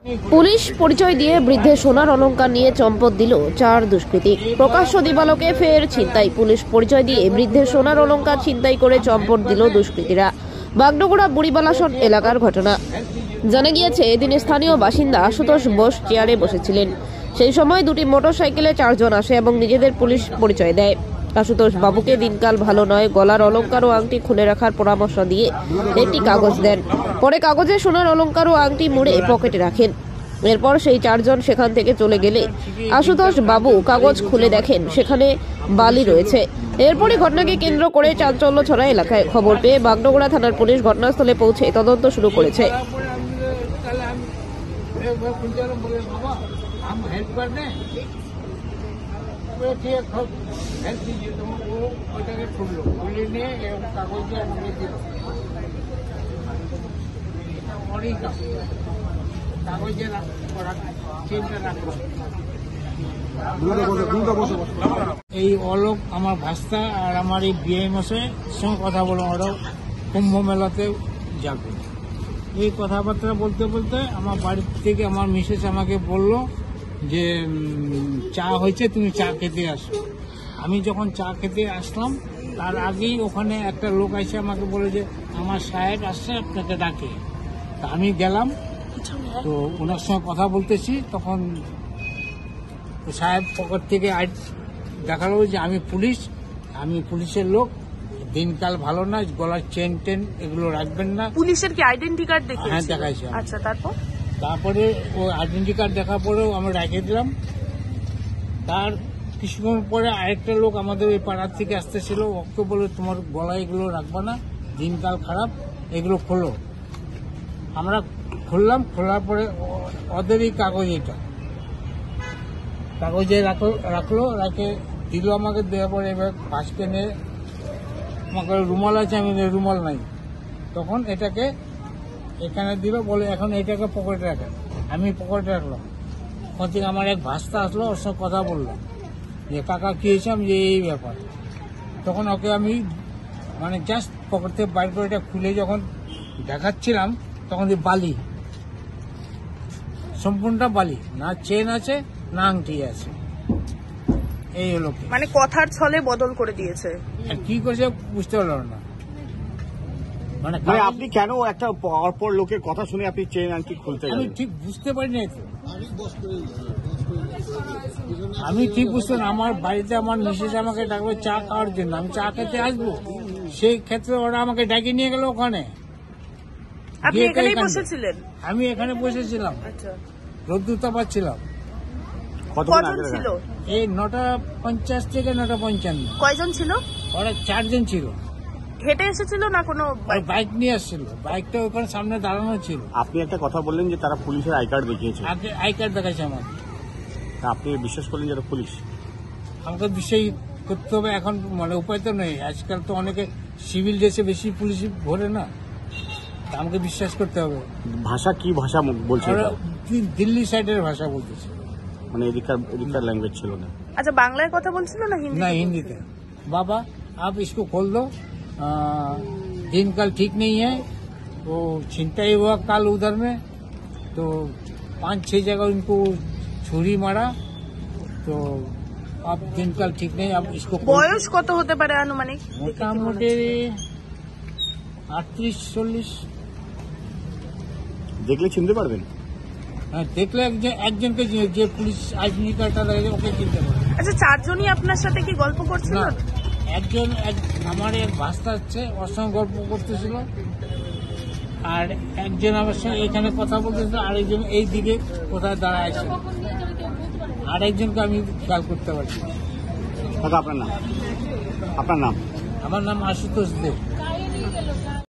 Police পরিচয় দিয়ে বৃদ্ধের সোনার অলংকার নিয়ে চম্পট দিল 4 দুষ্কৃতী। প্রকাশ্য দিবালোকে ফের ছিনতাই। পুলিশ পরিচয় দিয়ে বৃদ্ধের সোনার অলংকার ছিনতাই করে চম্পট দিল দুষ্কৃতীরা। বাগডোগরা বুড়িবালাসন এলাকার ঘটনা। জানা গিয়েছে, এদিন স্থানীয় বাসিন্দা আশুতোষ বোস চেয়ারে বসেছিলেন। সেই সময় দুটি মোটরসাইকেলে 4 জন আসে এবং নিজেদের পুলিশ পরিচয় দেয়। আশুতোষ বাবুকে দিনকাল ভালো নয়, গলার অলংকার ও আংটি খুলে রাখার পরামর্শ দিয়ে একটি কাগজ দেন। পরে কাগজে সোনার অলংকার ও আংটি মুড়ে পকেটে রাখেন। এরপর সেই 4 জন সেখান থেকে চলে গেলে আশুতোষ বাবু কাগজ খুলে দেখেন সেখানে বালি রয়েছে। এরপরই ঘটনাকে কেন্দ্র করে চাঞ্চল্য ছড়ায় এলাকায়। খবর পেয়ে বাগডোগরা থানার পুলিশ ঘটনাস্থলে পৌঁছে তদন্ত শুরু করেছে। এই অলোক আমার ভাস্তা আর আমার এই বিয়ে মশাই সঙ্গে কথা বললাম, ওরাও কুম্ভ মেলাতে যাবে। এই কথাবার্তা বলতে বলতে আমার বাড়ি থেকে আমার মিসেস আমাকে বলল যে চা হয়েছে, তুমি চা খেতে আসো। আমি যখন চা খেতে আসলাম তার আগেই ওখানে একটা লোক এসে আমাকে বলে যে আমার সাহেব আসছে, আপনাকে ডাকে। তা আমি গেলাম, তো ওনার সঙ্গে কথা বলতেছি, তখন সাহেব পকেট থেকে দেখালো যে আমি পুলিশের লোক, দিনকাল ভালো না, গলার চেন টেন এগুলো রাখবেন না। পুলিশের কি আইডেন্টি কার্ড দেখে? হ্যাঁ, দেখাইছে। আচ্ছা, তারপরে ও আইডেন্টি কার্ড দেখার পরেও আমরা রেখে দিলাম। তার কিছুক্ষণ পরে আরেকটা লোক আমাদের ওই পাড়ার থেকে আসতেছিল, ওকে বলে তোমার গলায় এগুলো রাখবা না, দিনকাল খারাপ, এগুলো খোলো। আমরা খুললাম, খোলার পরে ওদেরই কাগজ, এটা কাগজে রাখলো, রাখে দিল আমাকে। দেওয়ার পরে এবার পাশকে নিয়ে আমাকে রুমাল আছে, আমি রুমাল নাই, তখন এটাকে এখানে দিল, বলে এখন এটাকে পকেটে রাখে। আমি পকেটে রাখলাম। ওখান থেকে আমার এক ভাস্তা আসলো, ওর সঙ্গে কথা বললাম যে কাকা কি হয়েছে, আমি যে এই ব্যাপার। তখন ওকে আমি মানে জাস্ট পকেট থেকে বাইর করে এটা খুলে যখন দেখাচ্ছিলাম, তখন বালি, সম্পূর্ণটা বালি, না চেন আছে না আংটি আছে। এই হলো, মানে কথার ছলে বদল করে দিয়েছে। কি করেছে বুঝতে পারল না। মানে আপনি কেন একটা পরপর লোকের কথা শুনে আপনি চেন আংটি খুলতে গেলেন? আমি ঠিক বুঝতে পারি না। আমি ঠিক বুঝতে, আমার বাড়িতে আমার মিসেস আমাকে ডাকবে চা খাওয়ার জন্য, আমি চা খেতে আসবো, সেই ক্ষেত্রে ওরা আমাকে ডাকে নিয়ে গেল ওখানে। আপনি এখানেই বসেছিলেন? আমি এখানে বসেছিলাম, রোদ্দুর তাপাচ্ছিলাম। কজন ছিল? এই 9:50 থেকে 9:55। কয়জন ছিল? ওরা 4 জন ছিল। হেঁটে এসেছিল না কোনো বাইক নিয়ে আসছিল? বাইকটা ওখানে সামনে দাঁড়ানো ছিল। আপনি একটা কথা বললেন যে তারা পুলিশের আই কার্ড দেখিয়েছে। আই কার্ড দেখাচ্ছে আমার। আপনি বিশ্বাস করলেন যে পুলিশ? আমাকে বিষয় করতে হবে এখন, মানে উপায় তো নেই। আজকাল তো অনেকে সিভিল ড্রেসে বেশি পুলিশ ভরে না, আমাকে বিশ্বাস করতে হবে। ভাষা কি ভাষা বলছে? দিল্লি সাইডের ভাষা বলতেছে, মানে এদিককার ল্যাঙ্গুয়েজ ছিল না। আচ্ছা, বাংলায় কথা বলছিল না হিন্দি? না, হিন্দিতে। बाबा आप इसको खोल दो, दिन कल ठीक नहीं है, वो छिनताई हुआ कल उधर में, तो 5-6 जगह उनको छुरी मारा, तो अब दिन कल ठीक नहीं, अब इसको। বয়স কত হতে পারে আনুমানিক? মোটামুটি 38-40। দেখলে চিনতে পারবেন? হ্যাঁ, দেখলে একজনকে যে পুলিশ আইডেন্টি কার্ডটা লাগে ওকে চিনতে পারবে। আচ্ছা, 4 জনই আপনার সাথে কি গল্প করছিল? না, একজন আমার এক ভাস্তা হচ্ছে, ওর সঙ্গে গল্প করতেছিল, আর একজন আমার সঙ্গে এখানে কথা বলতেছিল, আরেকজন এই দিকে কোথায় দাঁড়ায় আছে, আর একজনকে আমি খেয়াল করতে পারছি। আপনার নাম? আমার নাম আশুতোষ দেব।